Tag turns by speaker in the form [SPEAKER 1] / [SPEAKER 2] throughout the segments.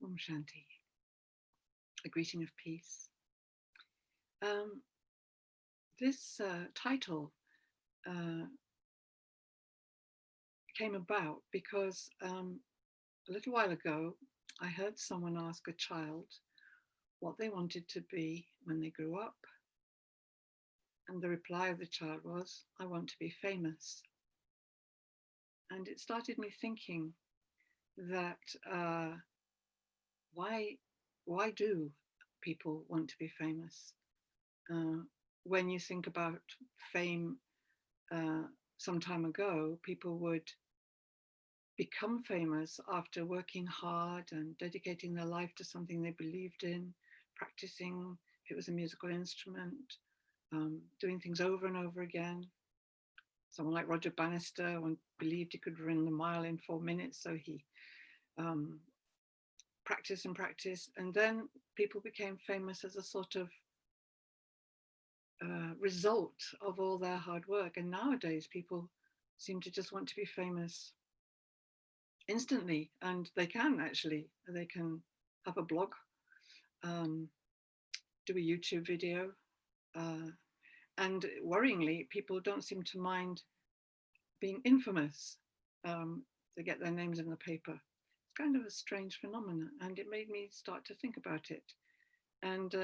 [SPEAKER 1] Om Shanti, a greeting of peace. Um, this title uh, came about because a little while ago I heard someone ask a child what they wanted to be when they grew up. And the reply of the child was, I want to be famous. And it started me thinking that why, why do people want to be famous? Uh, when you think about fame uh, some time ago, people would become famous after working hard and dedicating their life to something they believed in, practicing if it was a musical instrument, doing things over and over again. Someone like Roger Bannister believed he could run the mile in 4 minutes, so he um, practiced and practiced, and then people became famous as a sort of result of all their hard work. And nowadays, people seem to just want to be famous instantly, and they can actually. They can have a blog, um, do a YouTube video, uh, and worryingly, people don't seem to mind being infamous. They get their names in the paper. It's kind of a strange phenomenon, and it made me start to think about it. And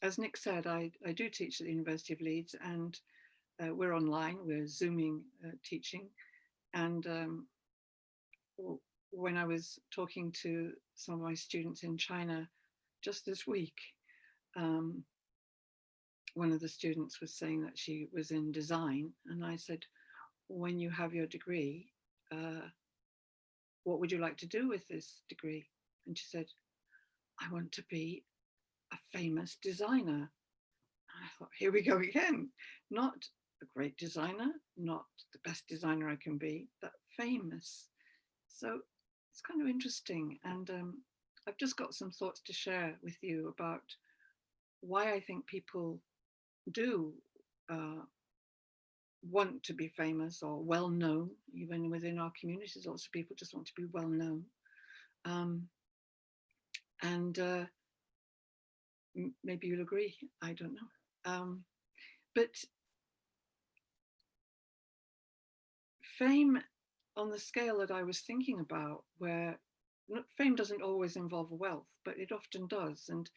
[SPEAKER 1] as Nick said, I do teach at the University of Leeds, and we're online, we're Zooming teaching. And when I was talking to some of my students in China just this week, um, one of the students was saying that she was in design. And I said, when you have your degree, uh, what would you like to do with this degree? And she said, I want to be a famous designer. I thought, here we go again. Not a great designer, not the best designer I can be, but famous. So it's kind of interesting. And I've just got some thoughts to share with you about why I think people do want to be famous or well known. Even within our communities, lots of people just want to be well known. Um, and maybe you'll agree, I don't know. But fame on the scale that I was thinking about, where fame doesn't always involve wealth, but it often does. And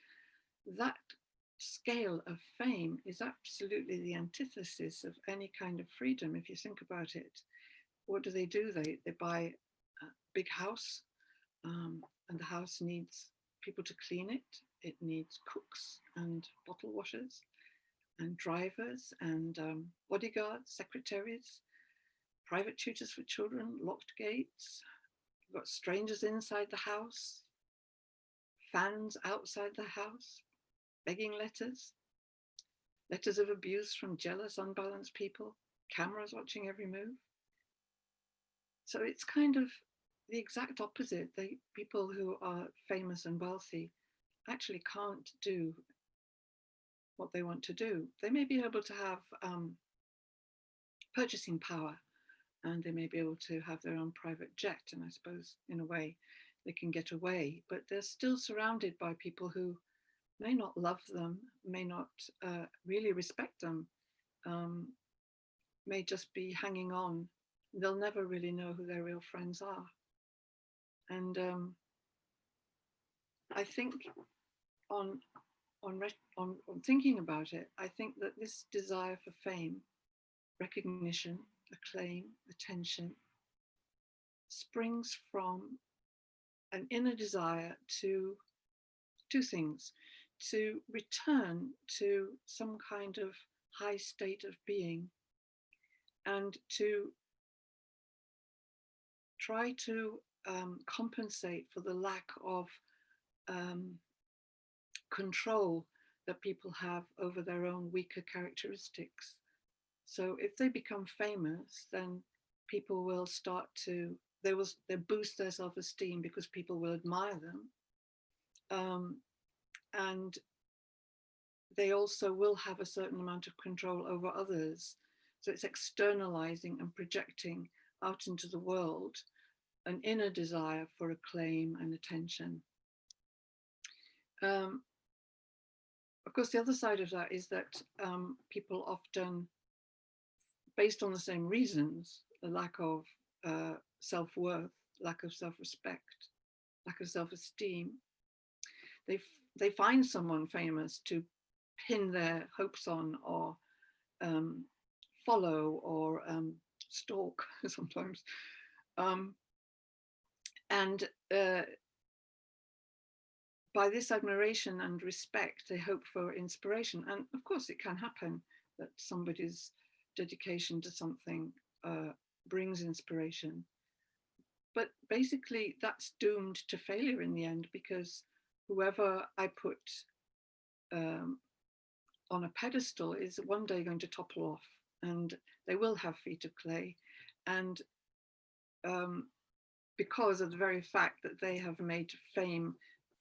[SPEAKER 1] that scale of fame is absolutely the antithesis of any kind of freedom, if you think about it. What do? They buy a big house, and the house needs people to clean it. It needs cooks and bottle washers and drivers and bodyguards, secretaries, private tutors for children, locked gates. You've got strangers inside the house, fans outside the house, begging letters, letters of abuse from jealous, unbalanced people, cameras watching every move. So it's kind of the exact opposite. The people who are famous and wealthy actually can't do what they want to do. They may be able to have purchasing power, and they may be able to have their own private jet. And I suppose, in a way, they can get away, but they're still surrounded by people who may not love them, may not really respect them, um, may just be hanging on. They'll never really know who their real friends are. And I think on on thinking about it, I think that this desire for fame, recognition, acclaim, attention, springs from an inner desire to two things: to return to some kind of high state of being, and to try to compensate for the lack of um, control that people have over their own weaker characteristics. So if they become famous, then people will start to they boost their self-esteem because people will admire them, and they also will have a certain amount of control over others. So it's externalizing and projecting out into the world an inner desire for acclaim and attention. Um, of course, the other side of that is that people often, based on the same reasons, a lack of self-worth, lack of self-respect, lack of self-esteem, they find someone famous to pin their hopes on, or follow, or stalk sometimes. And by this admiration and respect, they hope for inspiration. And of course, it can happen that somebody's dedication to something brings inspiration. But basically, that's doomed to failure in the end, because whoever I put on a pedestal is one day going to topple off, and they will have feet of clay. And because of the very fact that they have made fame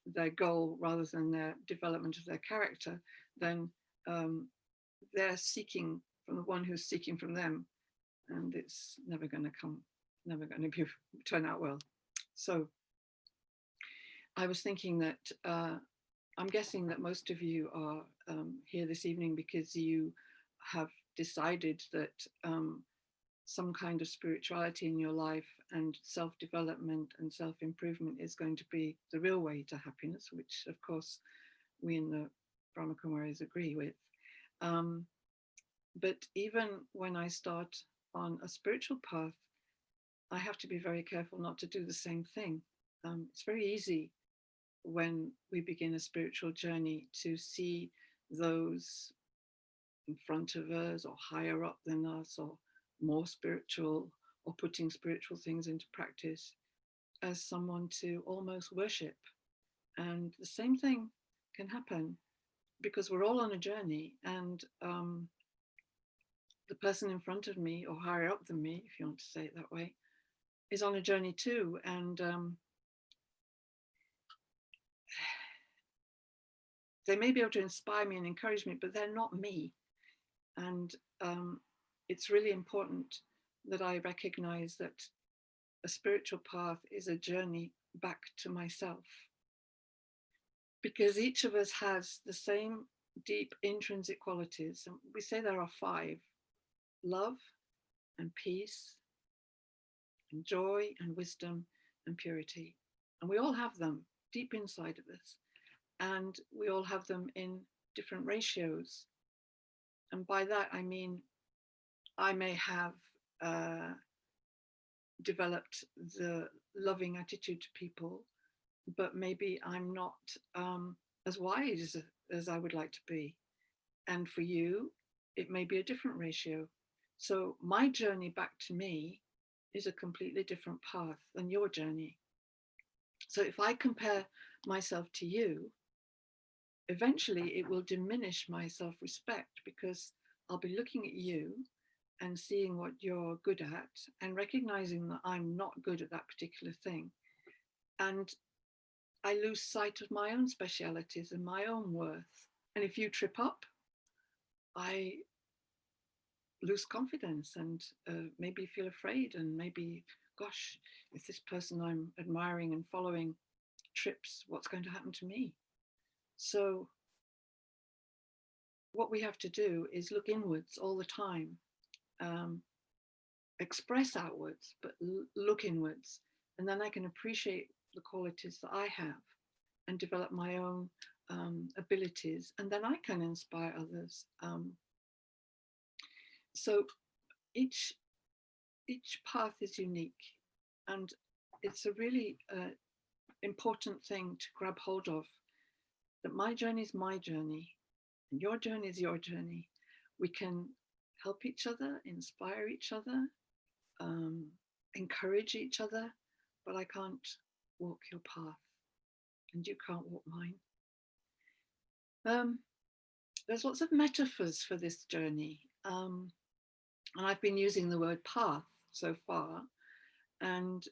[SPEAKER 1] their goal rather than their development of their character, then they're seeking from the one who's seeking from them, and it's never going to turn out well. So I was thinking that I'm guessing that most of you are here this evening because you have decided that some kind of spirituality in your life and self-development and self-improvement is going to be the real way to happiness, which of course we in the Brahma Kumaris agree with. But even when I start on a spiritual path, I have to be very careful not to do the same thing. It's very easy when we begin a spiritual journey to see those in front of us or higher up than us or more spiritual or putting spiritual things into practice as someone to almost worship. And the same thing can happen because we're all on a journey, and the person in front of me or higher up than me, if you want to say it that way, is on a journey too. And they may be able to inspire me and encourage me, but they're not me. And it's really important that I recognize that a spiritual path is a journey back to myself, because each of us has the same deep intrinsic qualities. And we say there are 5: love and peace and joy and wisdom and purity. And we all have them deep inside of us. And we all have them in different ratios. And by that, I mean, I may have developed the loving attitude to people, but maybe I'm not as wise as I would like to be. And for you, it may be a different ratio. So my journey back to me is a completely different path than your journey. So if I compare myself to you, eventually it will diminish my self-respect, because I'll be looking at you and seeing what you're good at and recognizing that I'm not good at that particular thing. And I lose sight of my own specialities and my own worth. And if you trip up, I lose confidence and maybe feel afraid, and maybe, gosh, if this person I'm admiring and following trips, what's going to happen to me? So what we have to do is look inwards all the time, express outwards, but look inwards. And then I can appreciate the qualities that I have and develop my own abilities. And then I can inspire others. So each path is unique. And it's a really important thing to grab hold of, that my journey is my journey and your journey is your journey. We can help each other, inspire each other, encourage each other, but I can't walk your path and you can't walk mine. There's lots of metaphors for this journey. And I've been using the word path so far, and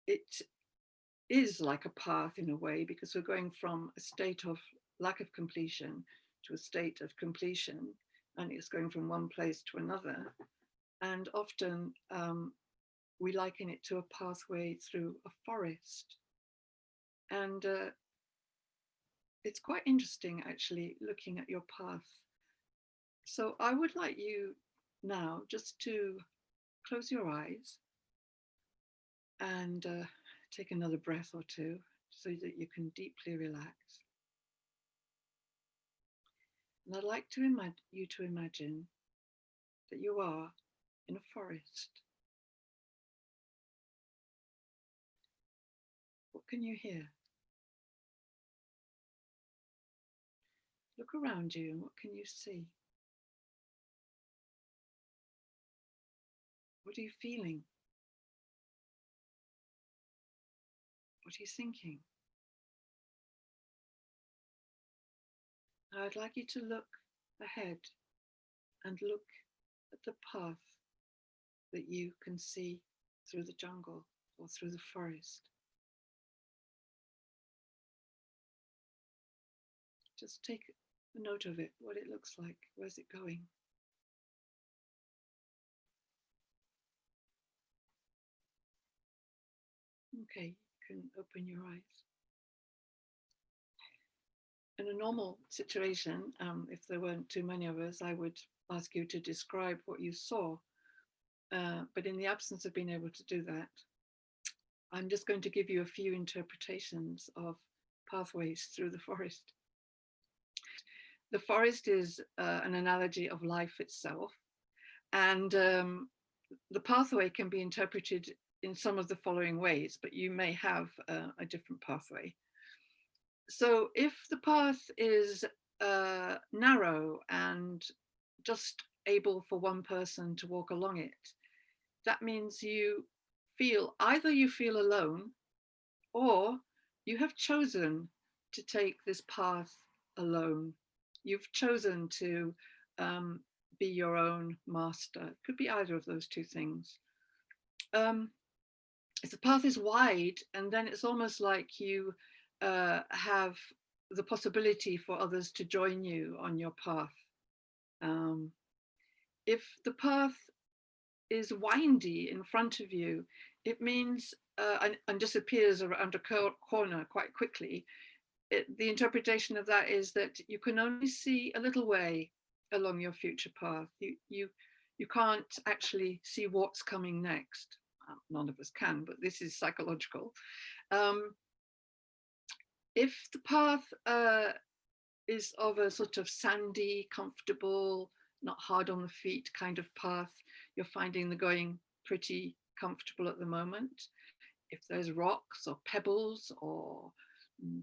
[SPEAKER 1] it is like a path in a way, because we're going from a state of lack of completion to a state of completion, and it's going from one place to another. And often we liken it to a pathway through a forest. And it's quite interesting actually looking at your path. So I would like you now just to close your eyes and take another breath or two so that you can deeply relax. And I'd like you to imagine that you are in a forest. What can you hear? Look around you and what can you see? What are you feeling? What are you thinking? Now I'd like you to look ahead and look at the path that you can see through the jungle or through the forest. Just take a note of it, what it looks like. Where's it going? Okay, you can open your eyes. In a normal situation, if there weren't too many of us, I would ask you to describe what you saw. But in the absence of being able to do that, I'm just going to give you a few interpretations of pathways through the forest. The forest is an analogy of life itself. And the pathway can be interpreted in some of the following ways, but you may have a different pathway. So if the path is narrow and just able for one person to walk along it, that means you feel alone, or you have chosen to take this path alone. You've chosen to be your own master. It could be either of those two things. If the path is wide, and then it's almost like you have the possibility for others to join you on your path. If the path is windy in front of you, it means and disappears around a corner quite quickly. The interpretation of that is that you can only see a little way along your future path. You can't actually see what's coming next. None of us can, but this is psychological. If the path is of a sort of sandy, comfortable, not hard on the feet kind of path, you're finding the going pretty comfortable at the moment. If there's rocks or pebbles or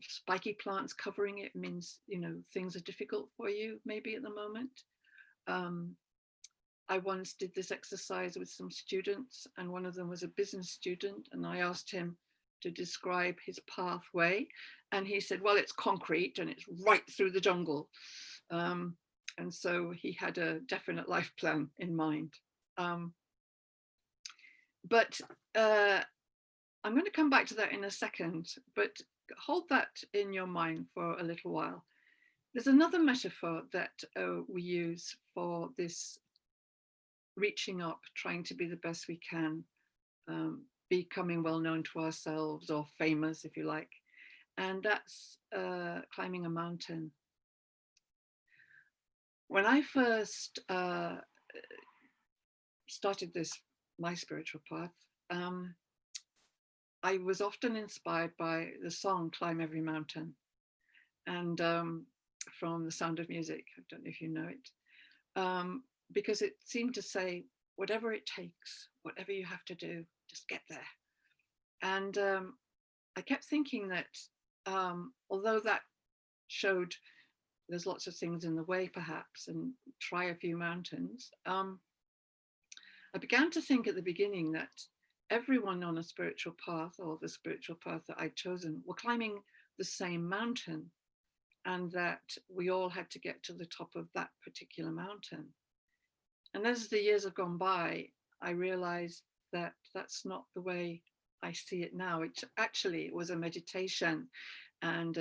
[SPEAKER 1] spiky plants covering it, means things are difficult for you maybe at the moment. I once did this exercise with some students, and one of them was a business student, and I asked him to describe his pathway, and he said, well, it's concrete and it's right through the jungle. And so he had a definite life plan in mind. But I'm going to come back to that in a second, but hold that in your mind for a little while. There's another metaphor that we use for this reaching up, trying to be the best we can, becoming well known to ourselves, or famous, if you like. And that's climbing a mountain. When I first started my spiritual path, I was often inspired by the song Climb Every Mountain, and from The Sound of Music. I don't know if you know it, because it seemed to say, whatever it takes, whatever you have to do, just get there. And I kept thinking that although that showed there's lots of things in the way perhaps, and try a few mountains, I began to think at the beginning that everyone on a spiritual path, or the spiritual path that I'd chosen, were climbing the same mountain, and that we all had to get to the top of that particular mountain. And as the years have gone by, I realized that that's not the way I see it now. It actually was a meditation, and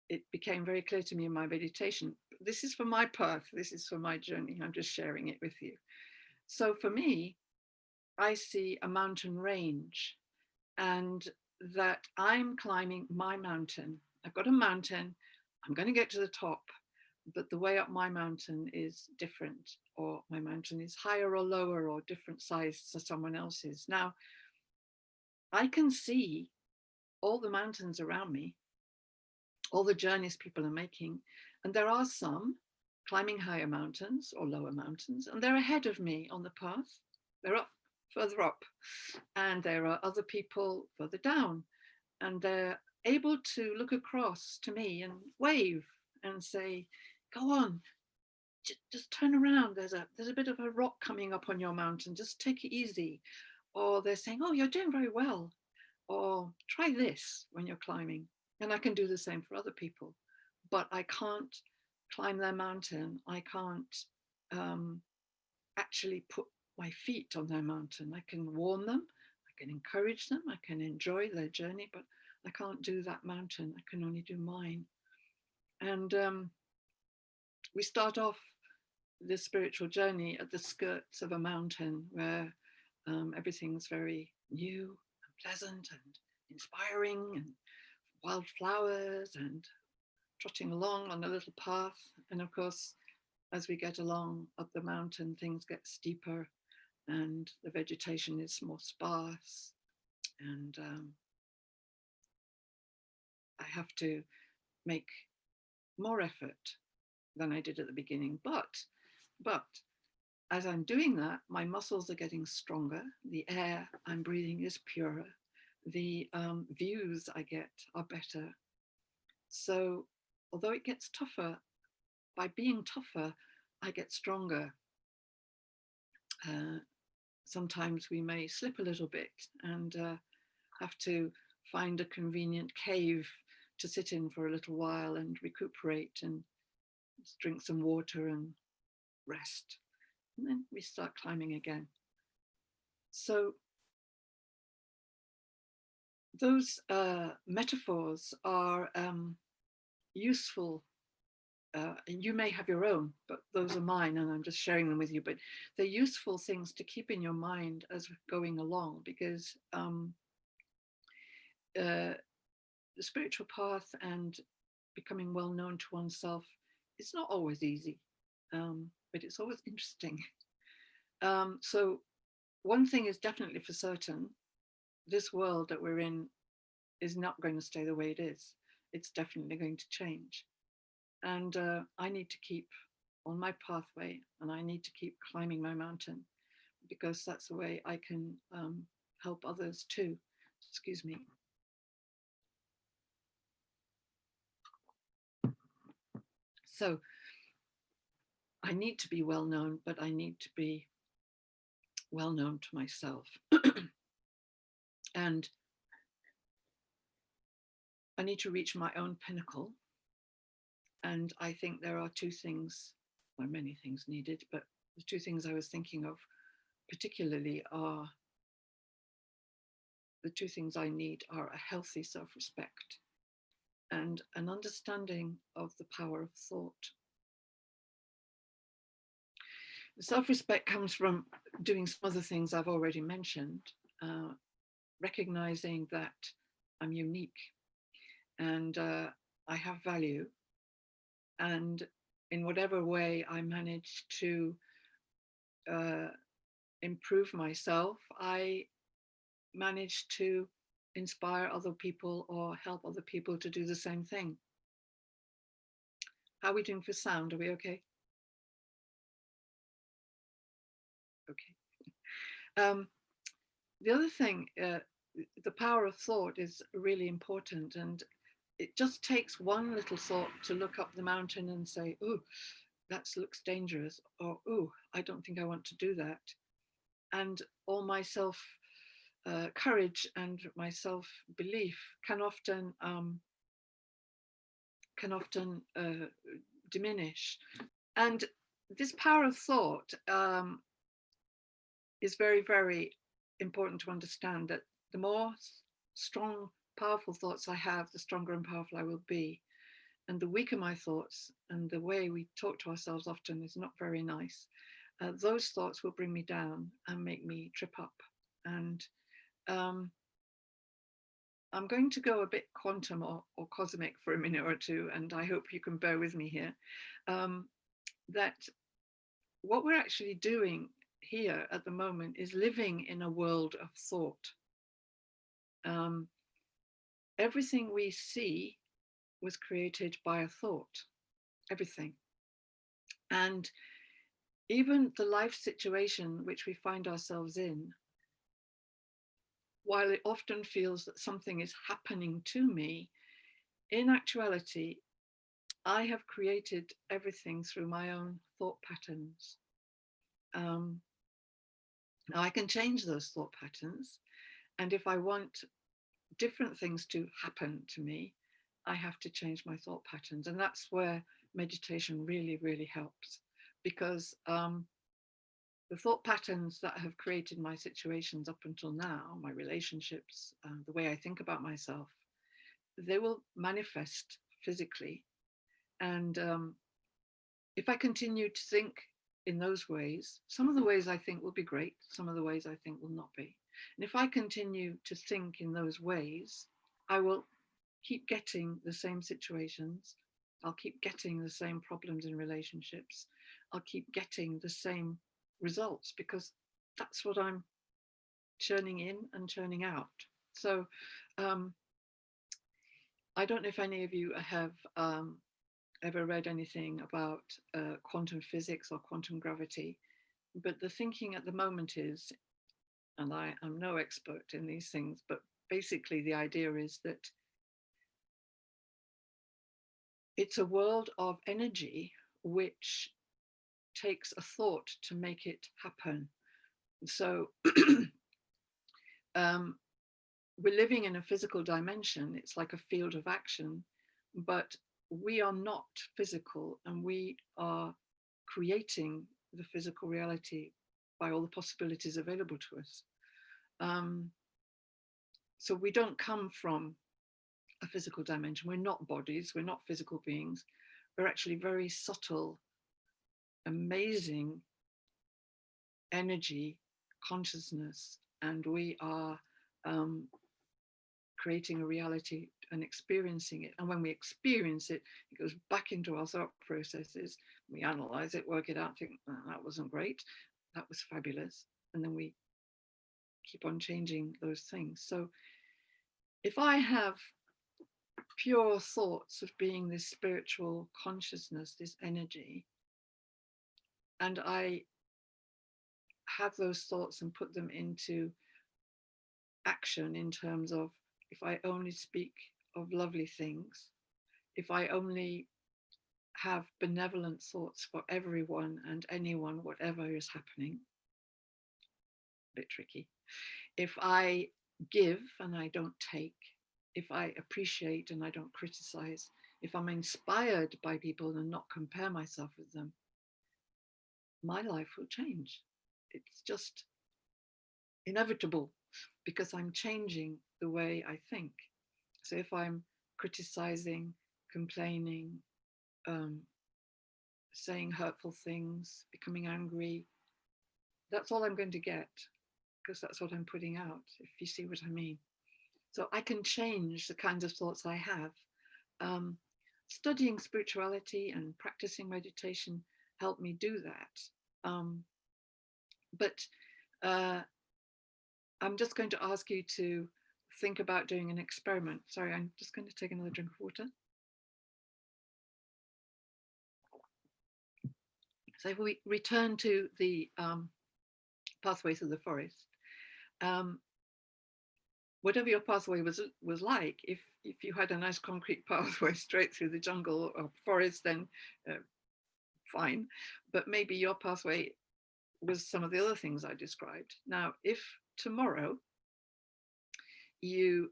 [SPEAKER 1] it became very clear to me in my meditation, this is for my path, this is for my journey, I'm just sharing it with you. So for me, I see a mountain range, and that I'm climbing my mountain. I've got a mountain, I'm going to get to the top, but the way up my mountain is different, or my mountain is higher or lower or different size to someone else's. Now, I can see all the mountains around me, all the journeys people are making, and there are some climbing higher mountains or lower mountains, and they're ahead of me on the path. They're up, further up, and there are other people further down, and they're able to look across to me and wave and say, "Go on, just turn around. There's a bit of a rock coming up on your mountain. Just take it easy." Or they're saying, "Oh, you're doing very well," or "Try this when you're climbing." And I can do the same for other people, but I can't climb their mountain. I can't um, actually put my feet on their mountain. I can warn them, I can encourage them, I can enjoy their journey, but I can't do that mountain. I can only do mine. And we start off this spiritual journey at the skirts of a mountain where everything's very new and pleasant and inspiring, and wildflowers and trotting along on a little path. And of course, as we get along up the mountain, things get steeper and the vegetation is more sparse. And I have to make more effort than I did at the beginning. But as I'm doing that, my muscles are getting stronger. The air I'm breathing is purer. The views I get are better. So although it gets tougher, by being tougher, I get stronger. Sometimes we may slip a little bit and have to find a convenient cave to sit in for a little while and recuperate and drink some water and rest. And then we start climbing again. So those metaphors are useful. And you may have your own, but those are mine, and I'm just sharing them with you. But they're useful things to keep in your mind as we're going along, because the spiritual path and becoming well known to oneself, it's not always easy, but it's always interesting. So one thing is definitely for certain: this world that we're in is not going to stay the way it is. It's definitely going to change. And I need to keep on my pathway, and I need to keep climbing my mountain, because that's the way I can help others too. Excuse me. So I need to be well known, but I need to be well known to myself. And I need to reach my own pinnacle. And I think there are two things, well, many things needed, but the two things I was thinking of particularly are the two things I need are a healthy self-respect and an understanding of the power of thought. Self-respect comes from doing some of the things I've already mentioned, recognizing that I'm unique and I have value, and in whatever way I manage to improve myself, I manage to inspire other people or help other people to do the same thing. How are we doing for sound? Are we okay? Okay. The other thing, the power of thought is really important, and it just takes one little thought to look up the mountain and say, "Oh, that looks dangerous," or "Oh, I don't think I want to do that." And all my self courage and my self belief can often diminish. And this power of thought is very, very important to understand, that the more strong, powerful thoughts I have, the stronger and powerful I will be. And the weaker my thoughts, and the way we talk to ourselves often is not very nice. those thoughts will bring me down and make me trip up. And um, I'm going to go a bit quantum or cosmic for a minute or two, and I hope you can bear with me here. That what we're actually doing here at the moment is living in a world of thought. Um, everything we see was created by a thought, everything. And even the life situation which we find ourselves in, while it often feels that something is happening to me, in actuality, I have created everything through my own thought patterns. Um, now, I can change those thought patterns. And if I want different things to happen to me, I have to change my thought patterns. And that's where meditation really, really helps. Because the thought patterns that have created my situations up until now, my relationships, the way I think about myself, they will manifest physically. And if I continue to think in those ways, some of the ways I think will be great, some of the ways I think will not be. And if I continue to think in those ways, I will keep getting the same situations. I'll keep getting the same problems in relationships. I'll keep getting the same results because that's what I'm churning in and churning out. So I don't know if any of you have ever read anything about quantum physics or quantum gravity, but the thinking at the moment is, and I am no expert in these things, but basically the idea is that it's a world of energy which takes a thought to make it happen. So we're living in a physical dimension. It's like a field of action, but we are not physical and we are creating the physical reality by all the possibilities available to us. So we don't come from a physical dimension. We're not bodies, we're not physical beings. We're actually very subtle, amazing energy, consciousness, and we are creating a reality and experiencing it. And when we experience it, it goes back into our thought processes. We analyze it, work it out, think, oh, that wasn't great, that was fabulous. And then we keep on changing those things. So if I have pure thoughts of being this spiritual consciousness, this energy, and I have those thoughts and put them into action in terms of if I only speak of lovely things, if I only have benevolent thoughts for everyone and anyone, whatever is happening, a bit tricky. If I give and I don't take, if I appreciate and I don't criticize, if I'm inspired by people and not compare myself with them, my life will change. It's just inevitable because I'm changing the way I think. So if I'm criticizing, complaining, saying hurtful things, becoming angry, that's all I'm going to get because that's what I'm putting out, if you see what I mean. So I can change the kinds of thoughts I have. Studying spirituality and practicing meditation helped me do that. But I'm just going to ask you to think about doing an experiment. Sorry, I'm just going to take another drink of water. So if we return to the pathway through the forest, whatever your pathway was like, if you had a nice concrete pathway straight through the jungle or forest, then fine. But maybe your pathway was some of the other things I described. Now, if tomorrow you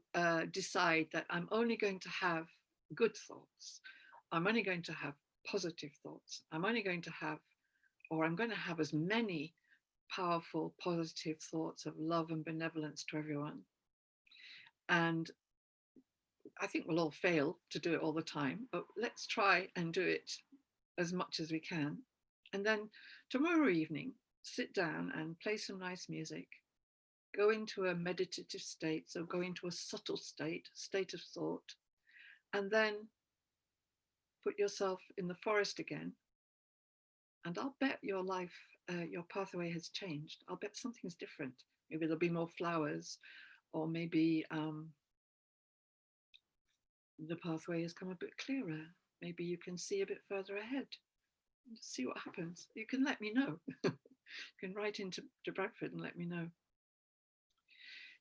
[SPEAKER 1] decide that I'm only going to have good thoughts, I'm only going to have positive thoughts, I'm only going to have, or I'm going to have as many powerful, positive thoughts of love and benevolence to everyone. And I think we'll all fail to do it all the time, but let's try and do it as much as we can. And then tomorrow evening, sit down and play some nice music, go into a meditative state, so go into a subtle state of thought, and then put yourself in the forest again. And I'll bet your life, your pathway has changed. I'll bet something's different. Maybe there'll be more flowers, or maybe the pathway has come a bit clearer. Maybe you can see a bit further ahead. See what happens. You can let me know. You can write into Bradford and let me know.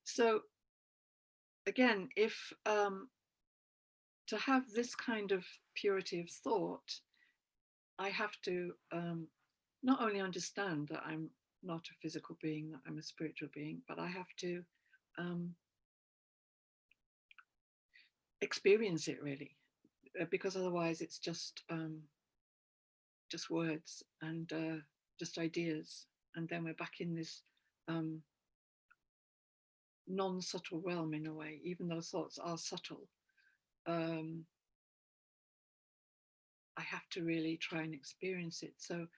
[SPEAKER 1] So again, if to have this kind of purity of thought, I have to not only understand that I'm not a physical being, that I'm a spiritual being, but I have to experience it really, because otherwise it's just words and just ideas, and then we're back in this non-subtle realm in a way, even though thoughts are subtle. I have to really try and experience it. So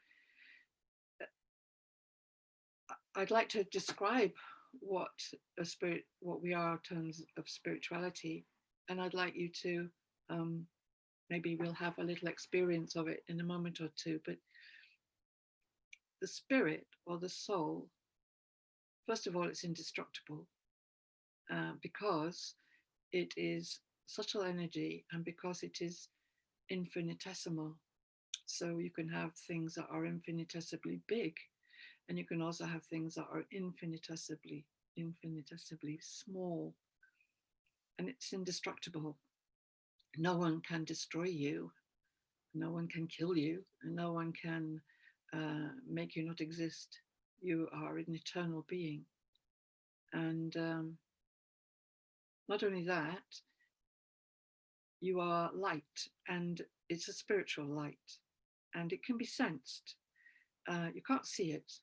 [SPEAKER 1] I'd like to describe what we are in terms of spirituality, and I'd like you to maybe we'll have a little experience of it in a moment or two. But the spirit or the soul, first of all, it's indestructible because it is subtle energy and because it is infinitesimal. So you can have things that are infinitesimally big, and you can also have things that are infinitesimally small, and it's indestructible. No one can destroy you, no one can kill you, and no one can make you not exist. You are an eternal being. And not only that, you are light, and it's a spiritual light, and it can be sensed. You can't see it,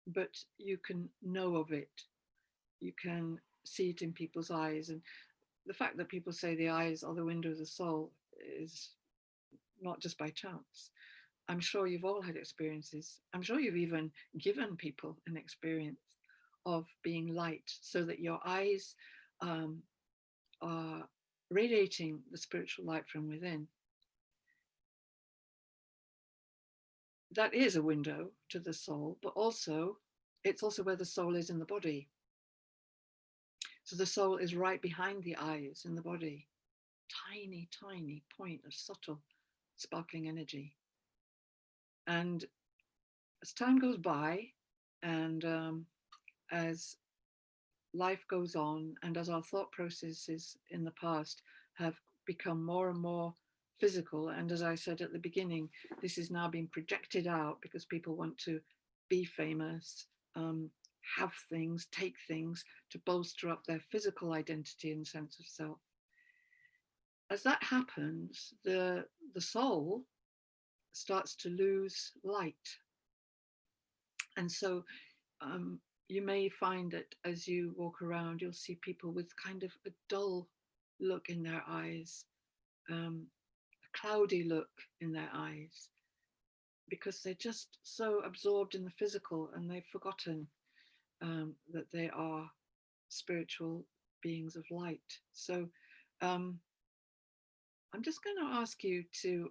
[SPEAKER 1] but you can know of it. You can see it in people's eyes. And the fact that people say the eyes are the window of the soul is not just by chance. I'm sure you've all had experiences. I'm sure you've even given people an experience of being light, so that your eyes are radiating the spiritual light from within. That is a window to the soul, but also it's also where the soul is in the body. So the soul is right behind the eyes in the body. Tiny, tiny point of subtle, sparkling energy. And as time goes by, and as life goes on, and as our thought processes in the past have become more and more physical, and as I said at the beginning, this is now being projected out because people want to be famous, have things, take things to bolster up their physical identity and sense of self. As that happens, the soul starts to lose light. And so you may find that as you walk around, you'll see people with kind of a dull look in their eyes, a cloudy look in their eyes, because they're just so absorbed in the physical, and they've forgotten that they are spiritual beings of light. So I'm just going to ask you to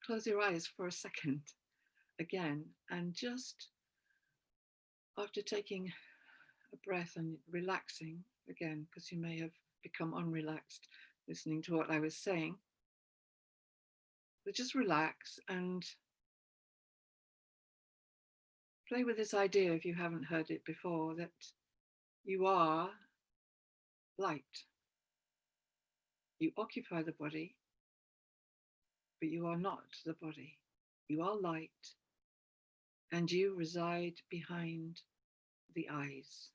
[SPEAKER 1] close your eyes for a second again, and just after taking a breath and relaxing again, because you may have become unrelaxed listening to what I was saying, but just relax and play with this idea, if you haven't heard it before, that you are light. You occupy the body, but you are not the body. You are light, and you reside behind the eyes.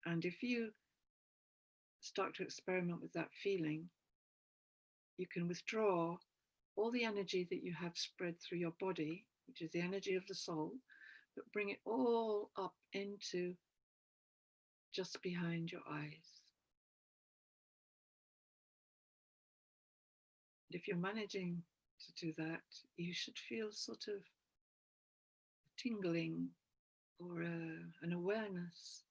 [SPEAKER 1] And if you start to experiment with that feeling, you can withdraw all the energy that you have spread through your body, which is the energy of the soul, but bring it all up into just behind your eyes. If you're managing to do that, you should feel sort of tingling or an awareness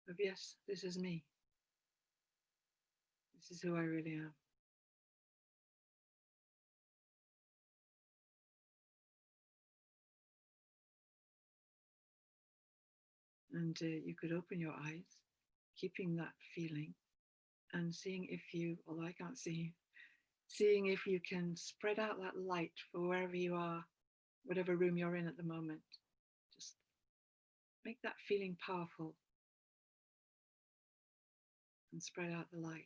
[SPEAKER 1] of, yes, this is me. This is who I really am. And you could open your eyes, keeping that feeling, and seeing if you, although I can't see you, seeing if you can spread out that light for wherever you are, whatever room you're in at the moment. Just make that feeling powerful and spread out the light.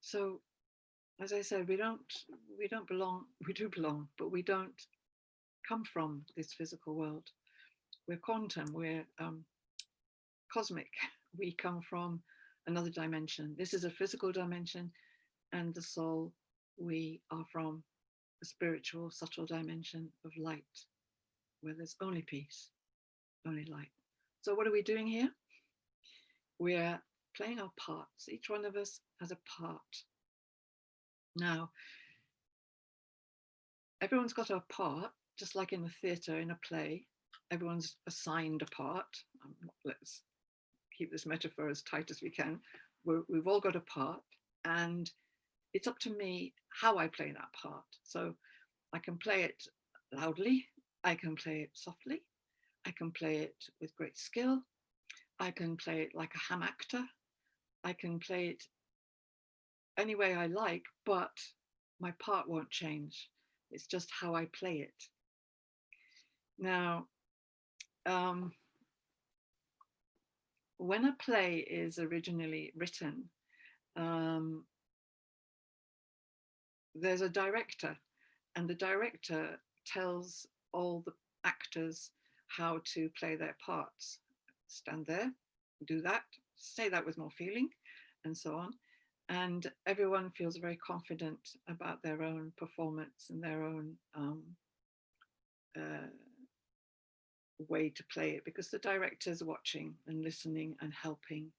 [SPEAKER 1] So, as I said, we don't belong. We do belong, but we don't come from this physical world. We're quantum. We're cosmic. We come from another dimension. This is a physical dimension, and the soul, we are from a spiritual, subtle dimension of light, where there's only peace, only light. So, what are we doing here? We're playing our parts. Each one of us has a part. Now, everyone's got a part, just like in a theatre, in a play. Everyone's assigned a part. Let's keep this metaphor as tight as we can. We've all got a part, and it's up to me how I play that part. So I can play it loudly, I can play it softly, I can play it with great skill, I can play it like a ham actor, I can play it any way I like, but my part won't change. It's just how I play it. Now, when a play is originally written, there's a director, and the director tells all the actors how to play their parts. Stand there, do that, say that with more feeling, and so on. And everyone feels very confident about their own performance and their own way to play it, because the director's watching and listening and helping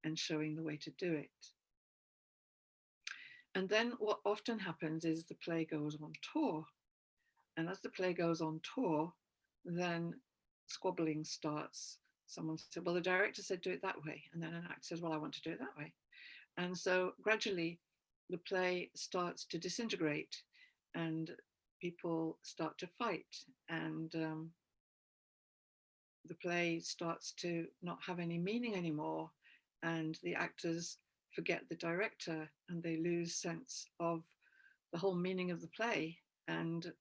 [SPEAKER 1] and showing the way to do it. And then what often happens is the play goes on tour. And as the play goes on tour, then squabbling starts. Someone said, well, the director said do it that way. And then an actor says, well, I want to do it that way. And so gradually the play starts to disintegrate and people start to fight. And the play starts to not have any meaning anymore. And the actors forget the director and they lose sense of the whole meaning of the play, and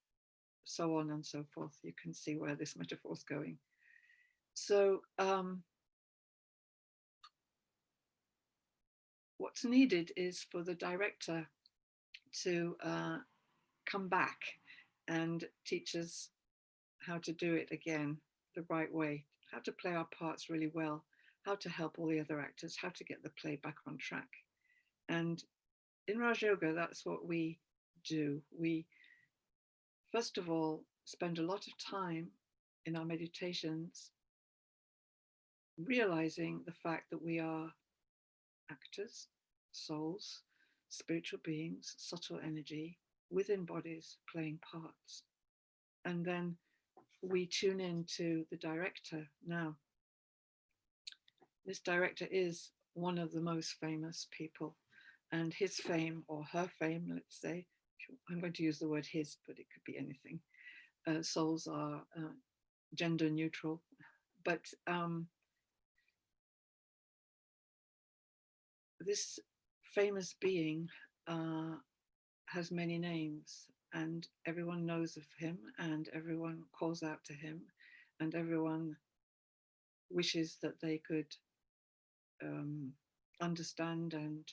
[SPEAKER 1] so on and so forth. You can see where this metaphor is going. So what's needed is for the director to come back and teach us how to do it again the right way, how to play our parts really well, how to help all the other actors, how to get the play back on track. And in Raj Yoga, that's what we do. We, first of all, spend a lot of time in our meditations realizing the fact that we are actors, souls, spiritual beings, subtle energy within bodies playing parts. And then we tune in to the director. Now, this director is one of the most famous people, and his fame, or her fame, let's say, I'm going to use the word his, but it could be anything. Souls are gender neutral, but this famous being has many names, and everyone knows of him, and everyone calls out to him, and everyone wishes that they could understand and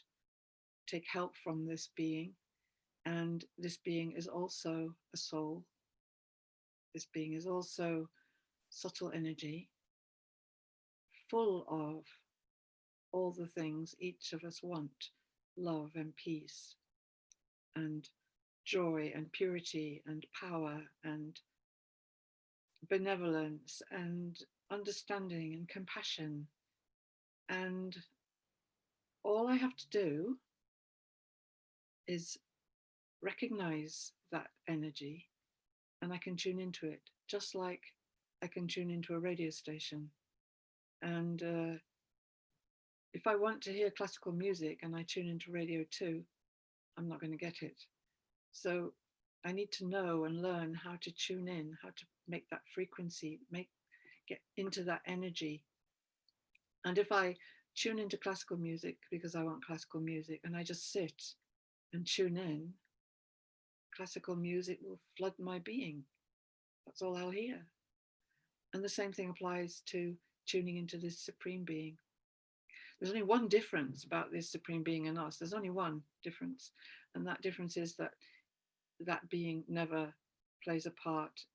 [SPEAKER 1] take help from this being. And this being is also a soul. This being is also subtle energy, full of all the things each of us want: love and peace and joy and purity and power and benevolence and understanding and compassion And all I have to do is recognize that energy, and I can tune into it, just like I can tune into a radio station. And if I want to hear classical music and I tune into radio 2, I'm not going to get it. So I need to know and learn how to tune in, how to make that frequency, get into that energy. And if I tune into classical music because I want classical music and I just sit and tune in, classical music will flood my being. That's all I'll hear. And the same thing applies to tuning into this supreme being. There's only one difference about this supreme being and us. There's only one difference. And that difference is that that being never plays a part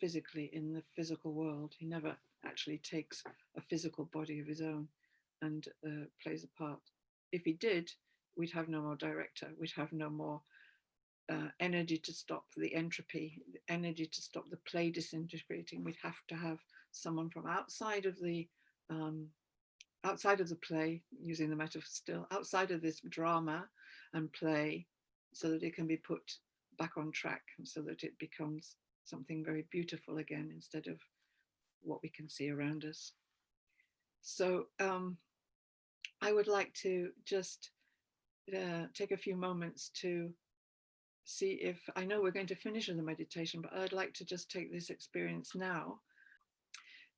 [SPEAKER 1] physically in the physical world. He never actually takes a physical body of his own and plays a part. If he did, we'd have no more director. We'd have no more energy to stop the entropy, energy to stop the play disintegrating. We'd have to have someone from outside of the play, using the metaphor still, outside of this drama and play, so that it can be put back on track and so that it becomes something very beautiful again instead of what we can see around us. So I would like to just take a few moments to see if, I know we're going to finish with the meditation, but I'd like to just take this experience now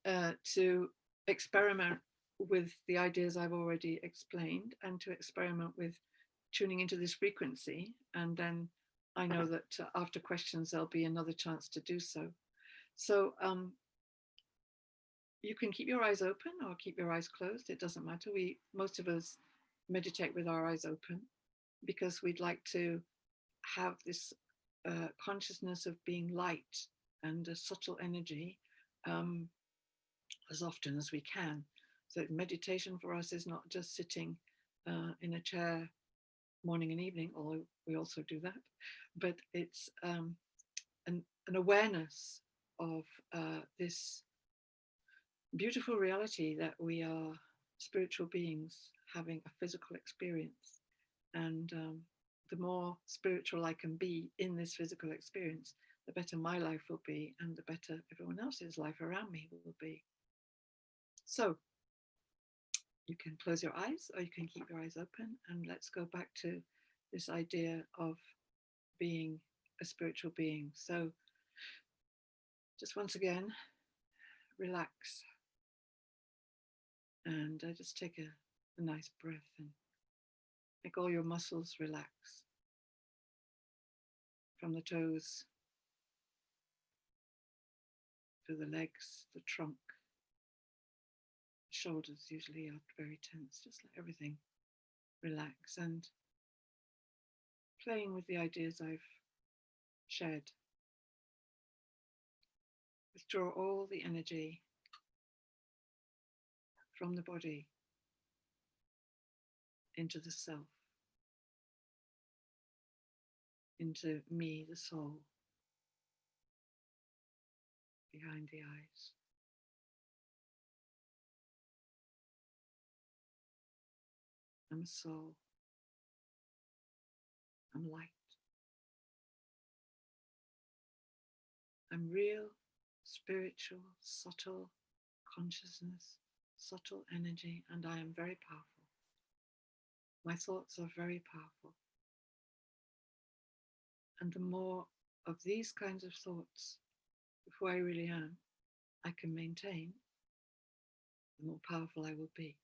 [SPEAKER 1] to experiment with the ideas I've already explained and to experiment with tuning into this frequency. And then I know that after questions, there'll be another chance to do so. So you can keep your eyes open or keep your eyes closed. It doesn't matter. Most of us meditate with our eyes open because we'd like to have this consciousness of being light and a subtle energy as often as we can. So meditation for us is not just sitting in a chair morning and evening, although we also do that, but it's an awareness of this beautiful reality that we are spiritual beings having a physical experience. And the more spiritual I can be in this physical experience, the better my life will be and the better everyone else's life around me will be. So you can close your eyes or you can keep your eyes open, and let's go back to this idea of being a spiritual being. So just once again, relax and just take a nice breath and make all your muscles relax from the toes to the legs, the trunk. The shoulders usually are very tense, just let everything relax, and playing with the ideas I've shared. Withdraw all the energy from the body into the self, into me, the soul, behind the eyes. I'm a soul. I'm light. I'm real, spiritual, subtle consciousness, subtle energy, and I am very powerful. My thoughts are very powerful. And the more of these kinds of thoughts of who I really am I can maintain, the more powerful I will be.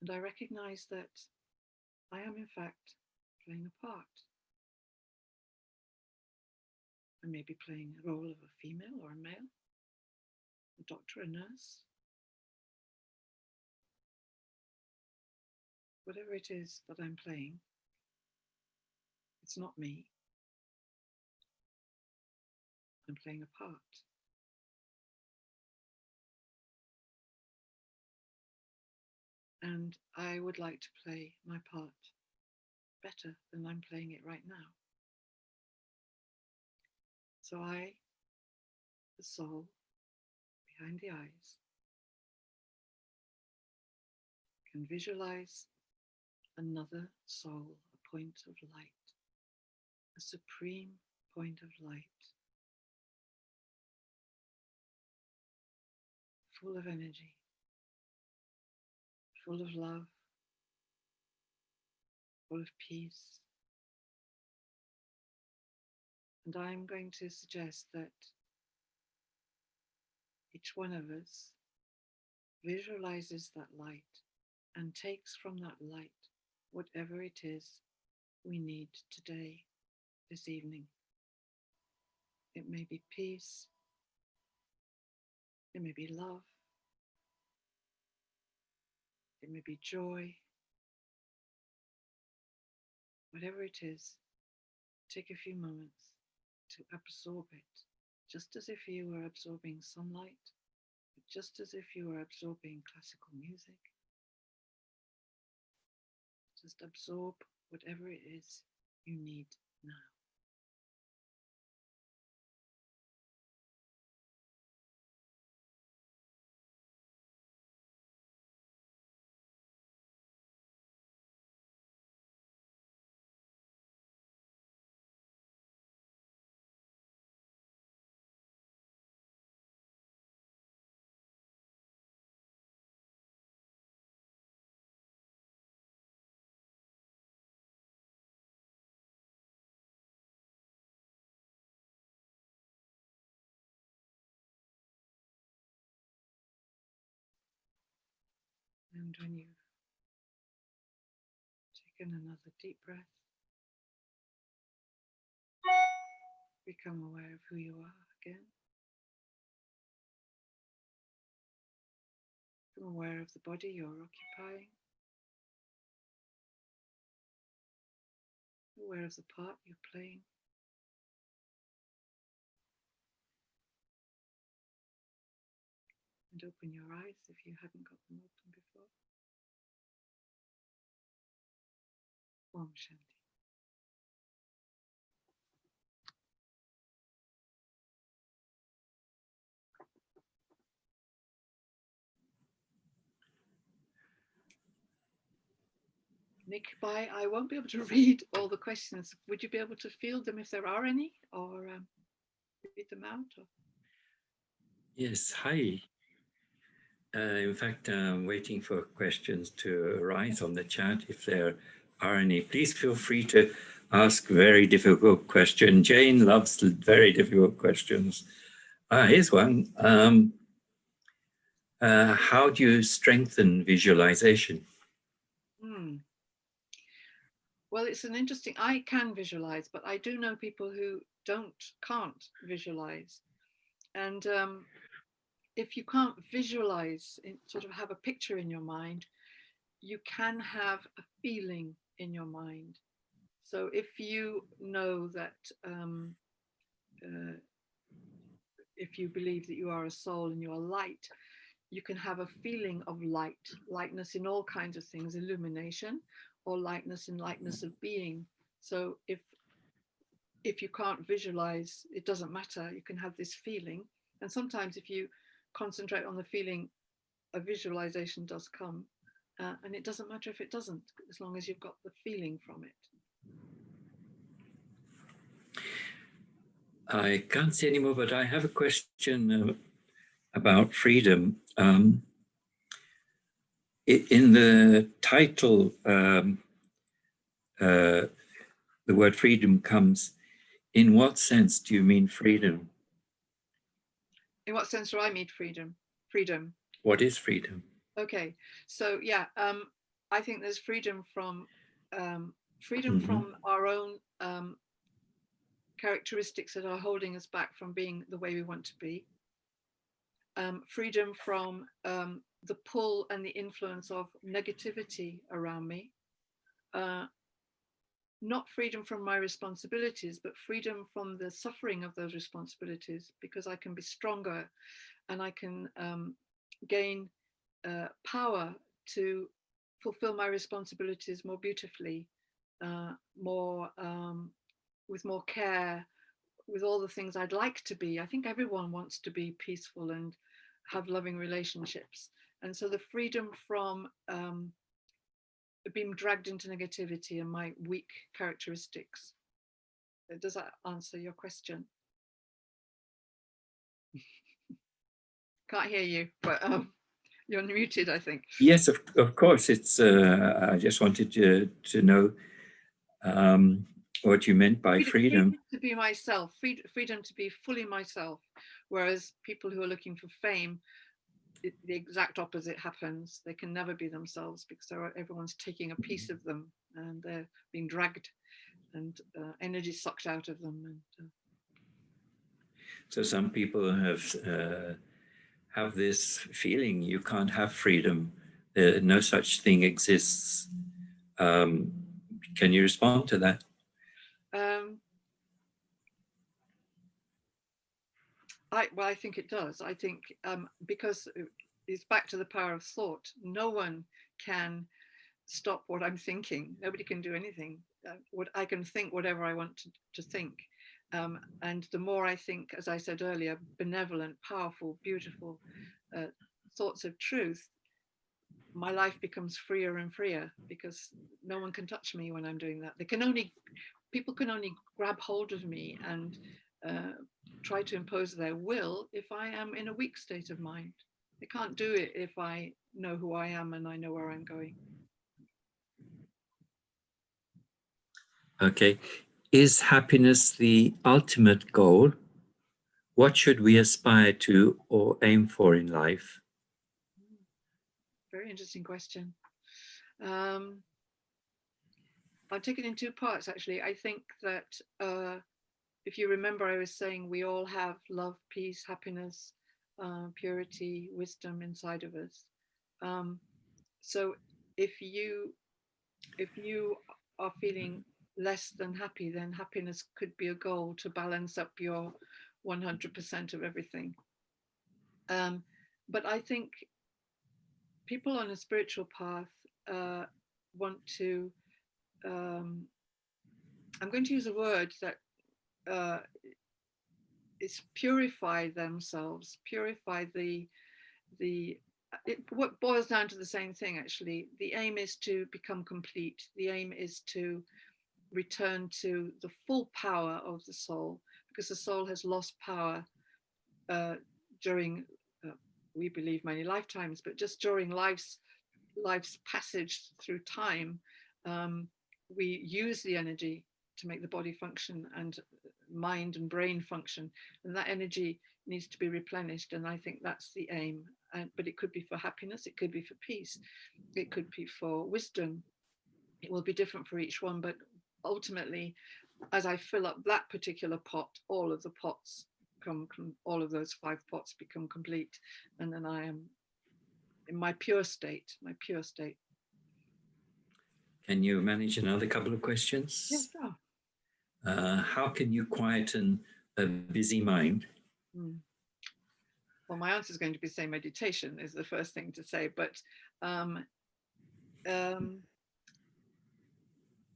[SPEAKER 1] And I recognize that I am in fact playing a part. I may be playing a role of a female or a male, a doctor, a nurse. Whatever it is that I'm playing, it's not me. I'm playing a part. And I would like to play my part better than I'm playing it right now. So I, the soul behind the eyes, can visualize another soul, a point of light, a supreme point of light, full of energy, full of love, full of peace. And I'm going to suggest that each one of us visualizes that light and takes from that light whatever it is we need today, this evening. It may be peace, it may be love, it may be joy. Whatever it is, take a few moments to absorb it, just as if you were absorbing sunlight, just as if you were absorbing classical music. Just absorb whatever it is you need now. And when you've taken another deep breath, become aware of who you are again. Become aware of the body you're occupying. Aware of the part you're playing. And open your eyes if you hadn't got them open before. Om Shanti. Nick, bye. I won't be able to read all the questions. Would you be able to field them if there are any, or read them out? Or?
[SPEAKER 2] Yes, hi. In fact, I'm waiting for questions to arise on the chat. If there are any, please feel free to ask very difficult questions. Jane loves very difficult questions. Here's one. How do you strengthen visualization?
[SPEAKER 1] Well, it's an interesting, I can visualize, but I do know people who can't visualize. And if you can't visualize, sort of have a picture in your mind, you can have a feeling in your mind. So if you know that, if you believe that you are a soul and you are light, you can have a feeling of lightness in all kinds of things, illumination, or lightness of being. So if you can't visualize, it doesn't matter, you can have this feeling. And sometimes if you concentrate on the feeling, a visualization does come. And it doesn't matter if it doesn't, as long as you've got the feeling from it.
[SPEAKER 2] I can't say anymore, but I have a question about freedom. In the title, the word freedom comes. In what sense do you mean freedom?
[SPEAKER 1] In what sense do I mean freedom? Freedom.
[SPEAKER 2] What is freedom?
[SPEAKER 1] Okay, so yeah, I think there's freedom from from our own characteristics that are holding us back from being the way we want to be. Freedom from the pull and the influence of negativity around me. Not freedom from my responsibilities, but freedom from the suffering of those responsibilities, because I can be stronger and I can gain power to fulfill my responsibilities more beautifully, more with more care, with all the things I'd like to be. I think everyone wants to be peaceful and have loving relationships. And so the freedom from being dragged into negativity and my weak characteristics. Does that answer your question? Can't hear you, but you're muted, I think.
[SPEAKER 2] Yes, of course. It's. I just wanted to know what you meant by freedom.
[SPEAKER 1] To be myself, freedom to be fully myself. Whereas people who are looking for fame, the exact opposite happens. They can never be themselves because everyone's taking a piece of them and they're being dragged and energy sucked out of them. And,
[SPEAKER 2] so some people have this feeling you can't have freedom. No such thing exists. Can you respond to that?
[SPEAKER 1] I think it does. I think because it's back to the power of thought. No one can stop what I'm thinking. Nobody can do anything. What I can think whatever I want to think. And the more I think, as I said earlier, benevolent, powerful, beautiful thoughts of truth, my life becomes freer and freer because no one can touch me when I'm doing that. People can only grab hold of me and try to impose their will if I am in a weak state of mind. They can't do it if I know who I am and I know where I'm going.
[SPEAKER 2] Okay. Is happiness the ultimate goal? What should we aspire to or aim for in life?
[SPEAKER 1] Very interesting question. I'll take it in two parts, actually. I think that if you remember, I was saying we all have love, peace, happiness, purity, wisdom inside of us. So if you are feeling less than happy, then happiness could be a goal to balance up your 100% of everything. But I think people on a spiritual path want to, I'm going to use a word that is purify themselves, purify what boils down to the same thing, actually. The aim is to become complete. The aim is to return to the full power of the soul, because the soul has lost power during, we believe, many lifetimes, but just during life's passage through time, we use the energy to make the body function and mind and brain function, and that energy needs to be replenished, and I think that's the aim. But it could be for happiness, it could be for peace, it could be for wisdom. It will be different for each one, but ultimately, as I fill up that particular pot, all of the pots all of those 5 pots become complete, and then I am in my pure state,
[SPEAKER 2] Can you manage another couple of questions?
[SPEAKER 1] Yes, sure.
[SPEAKER 2] How can you quieten a busy mind?
[SPEAKER 1] Well, my answer is going to be say meditation is the first thing to say, but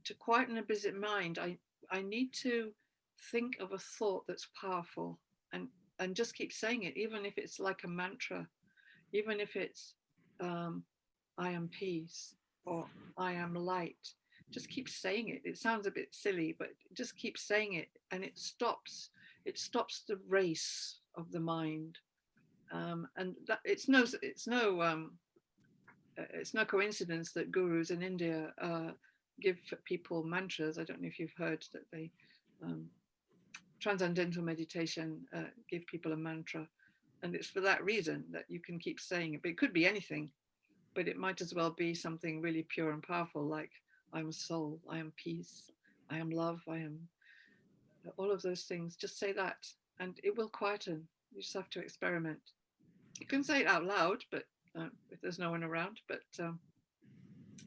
[SPEAKER 1] to quieten a busy mind, I need to think of a thought that's powerful and just keep saying it, even if it's like a mantra, even if it's I am peace or I am light. Just keep saying it. It sounds a bit silly, but just keep saying it, and it stops the race of the mind. And that it's no coincidence that gurus in India give people mantras. I don't know if you've heard that they transcendental meditation give people a mantra, and it's for that reason that you can keep saying it. But it could be anything, but it might as well be something really pure and powerful, like I am soul, I am peace, I am love, I am all of those things. Just say that and it will quieten. You just have to experiment. You can say it out loud, but if there's no one around, but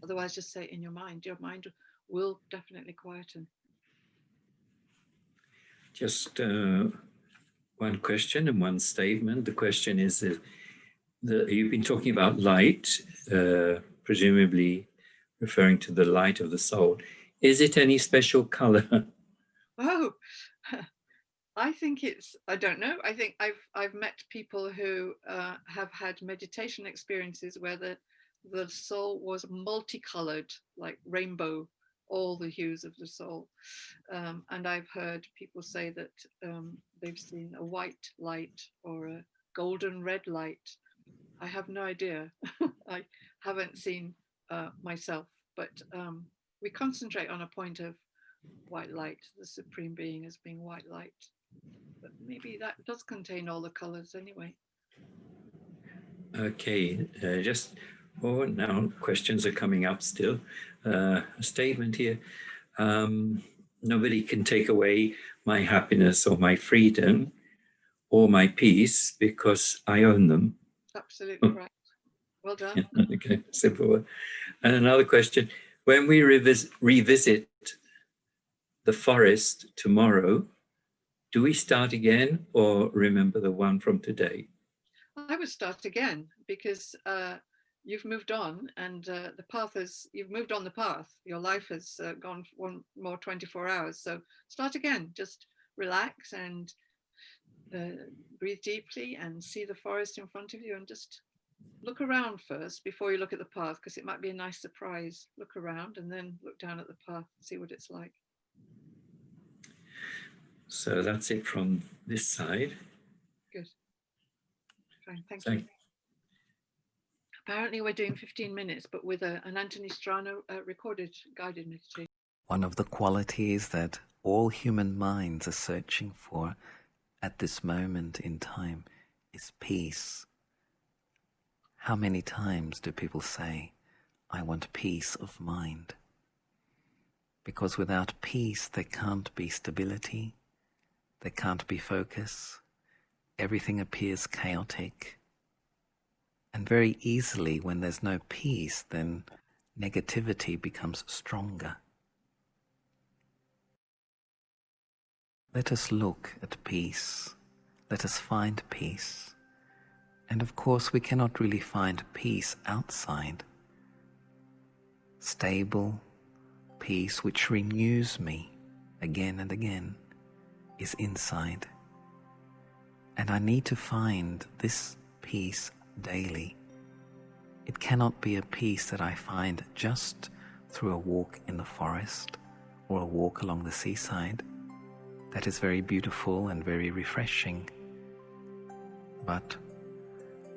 [SPEAKER 1] otherwise just say it in your mind. Your mind will definitely quieten.
[SPEAKER 2] Just one question and one statement. The question is that you've been talking about light, presumably referring to the light of the soul. Is it any special color?
[SPEAKER 1] Oh, I think I don't know. I think I've met people who have had meditation experiences where the soul was multicolored, like rainbow, all the hues of the soul. And I've heard people say that they've seen a white light or a golden red light. I have no idea. I haven't seen myself, but we concentrate on a point of white light, the supreme being as being white light. But maybe that does contain all the colors anyway.
[SPEAKER 2] Okay, just now questions are coming up still. A statement here. Nobody can take away my happiness or my freedom or my peace because I own them.
[SPEAKER 1] Absolutely right. Well done.
[SPEAKER 2] Okay, simple one. And another question. When we revisit the forest tomorrow, do we start again or remember the one from today?
[SPEAKER 1] I would start again because you've moved on, and the path you've moved on the path. Your life has gone one more 24 hours. So start again. Just relax and breathe deeply and see the forest in front of you, and just look around first before you look at the path, because it might be a nice surprise. Look around and then look down at the path, see what it's like.
[SPEAKER 2] So that's it from this side.
[SPEAKER 1] Good. Fine, thank you. Apparently we're doing 15 minutes, but with an Anthony Strano recorded guided meditation.
[SPEAKER 3] One of the qualities that all human minds are searching for at this moment in time is peace. How many times do people say, I want peace of mind? Because without peace, there can't be stability, there can't be focus, everything appears chaotic. And very easily, when there's no peace, then negativity becomes stronger. Let us look at peace. Let us find peace. And of course, we cannot really find peace outside. Stable peace, which renews me again and again, is inside. And I need to find this peace daily. It cannot be a peace that I find just through a walk in the forest or a walk along the seaside. That is very beautiful and very refreshing. But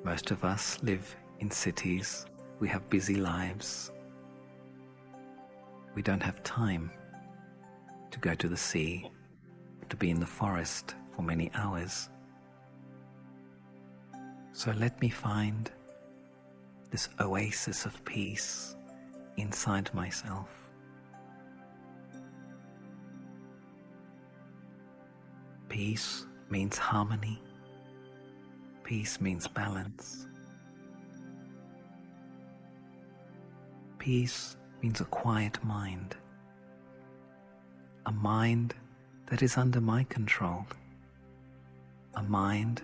[SPEAKER 3] most of us live in cities. We have busy lives. We don't have time to go to the sea, to be in the forest for many hours. So let me find this oasis of peace inside myself. Peace means harmony. Peace means balance. Peace means a quiet mind. A mind that is under my control. A mind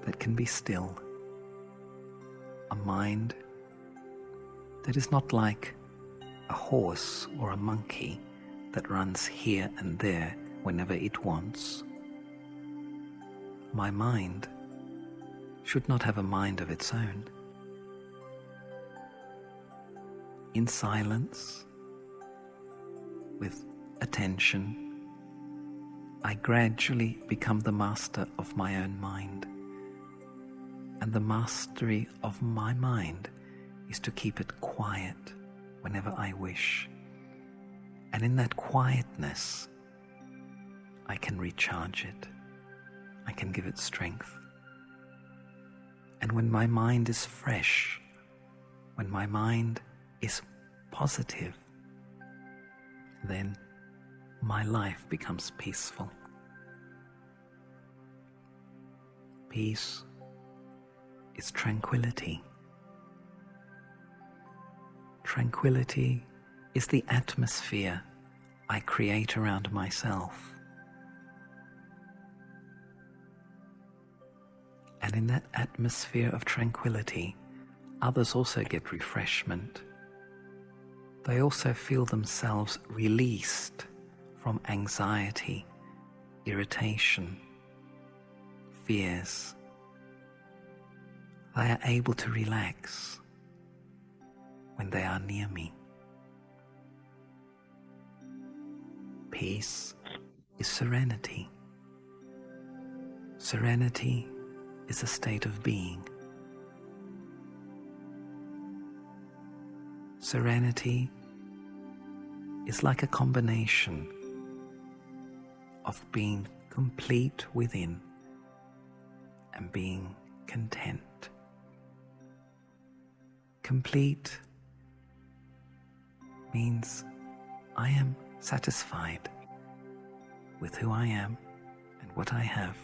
[SPEAKER 3] that can be still. A mind that is not like a horse or a monkey that runs here and there whenever it wants. My mind should not have a mind of its own. In silence, with attention, I gradually become the master of my own mind. And the mastery of my mind is to keep it quiet whenever I wish. And in that quietness, I can recharge it. I can give it strength. And when my mind is fresh, when my mind is positive, then my life becomes peaceful. Peace is tranquility. Tranquility is the atmosphere I create around myself. And in that atmosphere of tranquility, others also get refreshment. They also feel themselves released from anxiety, irritation, fears, they are able to relax when they are near me. Peace is serenity. Serenity is a state of being. Serenity is like a combination of being complete within and being content. Complete means I am satisfied with who I am and what I have.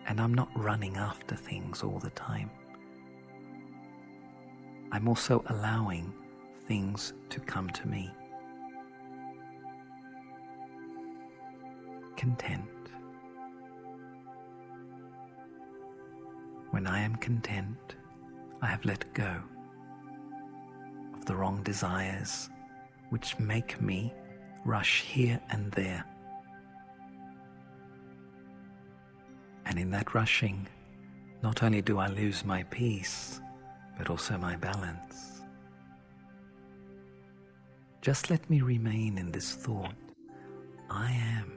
[SPEAKER 3] And I'm not running after things all the time. I'm also allowing things to come to me. Content. When I am content, I have let go of the wrong desires which make me rush here and there. And in that rushing, not only do I lose my peace, but also my balance. Just let me remain in this thought. I am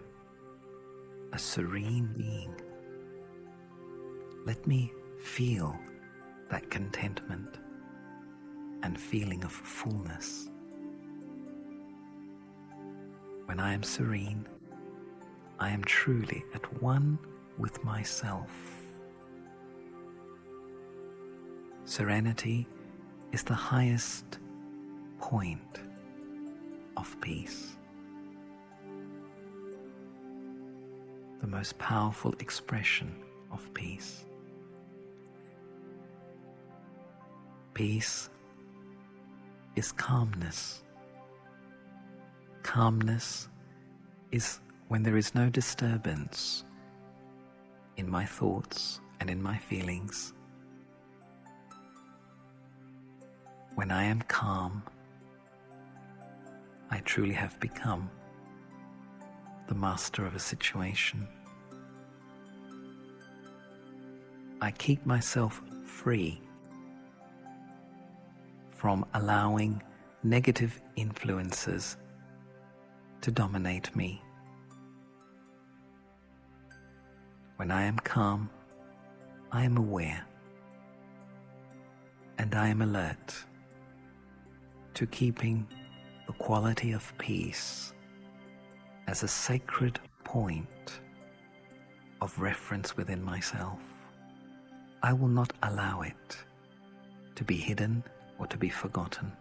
[SPEAKER 3] a serene being. Let me feel that contentment and feeling of fullness. When I am serene, I am truly at one with myself. Serenity is the highest point of peace, the most powerful expression of peace. Peace is calmness. Calmness is when there is no disturbance in my thoughts and in my feelings. When I am calm, I truly have become the master of a situation. I keep myself free from allowing negative influences to dominate me. When I am calm, I am aware and I am alert to keeping the quality of peace as a sacred point of reference within myself. I will not allow it to be hidden or to be forgotten.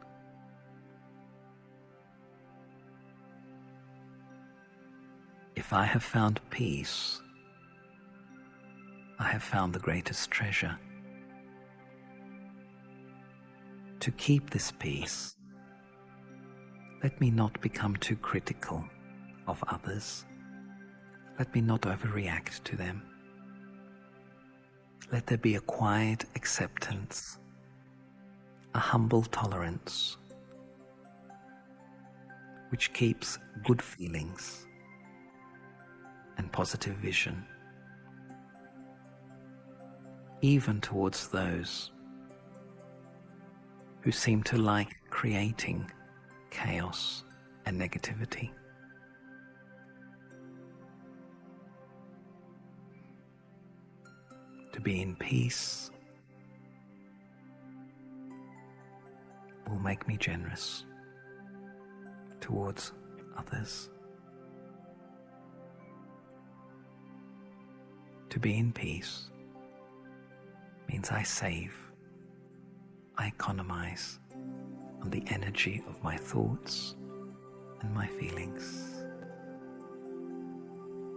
[SPEAKER 3] If I have found peace, I have found the greatest treasure. To keep this peace, let me not become too critical of others. Let me not overreact to them. Let there be a quiet acceptance, a humble tolerance, which keeps good feelings and positive vision, even towards those who seem to like creating chaos and negativity. To be in peace will make me generous towards others. To be in peace means I save, I economize on the energy of my thoughts and my feelings.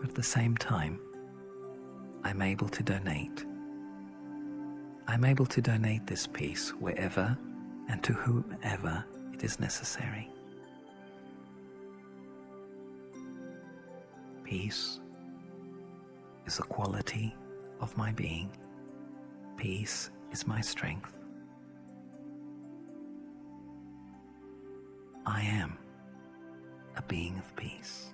[SPEAKER 3] But at the same time, I'm able to donate. I'm able to donate this peace wherever and to whomever it is necessary. Peace is a quality of my being. Peace is my strength. I am a being of peace.